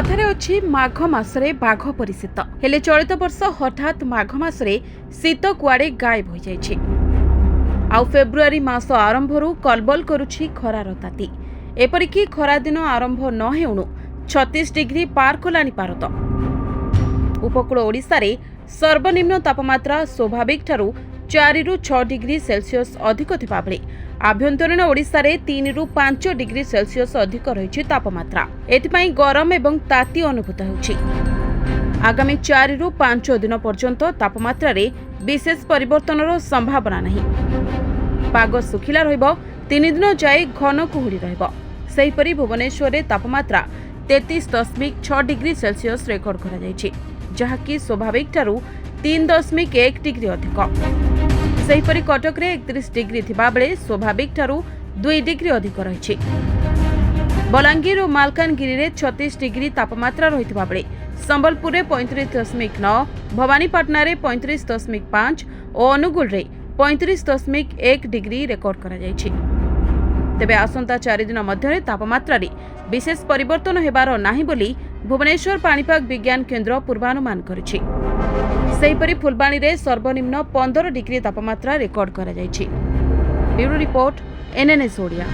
कथारे अछि माघ मासरे बाघ परि शीत हेले चलित वर्ष हठात माघ मासरे शीत कुआडे गायब हो जाइछि। आउ फेब्रुआरी मास आरंभरू कलबल करुछि खरार ताती। एपरिकी खरा दिन आरंभ न हेउणु 36 डिग्री पार कलानि पारत। उपकूल ओडिशा रे सर्वनिम्न तापमात्रा स्वाभाविक ठारू 4 रु 6 डिग्री सेल्सियस अधिक थिबा बेले आभ्यंतरीण ओडिशा रे 3 रु 5 डिग्री सेल्सियस अधिक रहिछि तापमात्रा। एथिपई गरम एवं ताती अनुभूत होछि। आगामी 4 रु 5 दिन पर्यंत तापमात्रा रे विशेष परिवर्तनर संभावना नहीं। पाग सुखिला रहिबो। 3 दिन जाए घन कुहुड़ी रहिबो। सेहिपरि भुवनेश्वर रे तापमात्रा 33.6 डिग्री सेल्सियस रेकर्ड करा जायछि, जहाकी स्वाभाविक ठारू 3.1 डिग्री अधिक। सेहिपरि कटक रे 31 डिग्री थिबा बेले स्वाभाविक ठारू 2 डिग्री अधिक रहिछि। बलांगीर और मालकानगिरी रे 36 डिग्री तापमात्रा रहिथिबा बेले संबलपुर रे 35.9, भवानीपाटना रे 35.5 और अनुगुल रे 35.1 डिग्री रेकर्ड करा जायछि। तेबे आसंता 4 दिन मध्य तापमात्रा रे विशेष परिवर्तन हेबार नाही बोली भुवनेश्वर पाणीपाग विज्ञान केन्द्र पूर्वानुमान करिछि। सेहिपरि फुलबाणी रे सर्वनिम्न 15 डिग्री तापमात्रा रेकर्ड करा जायछि। Bureau report NNS Odia.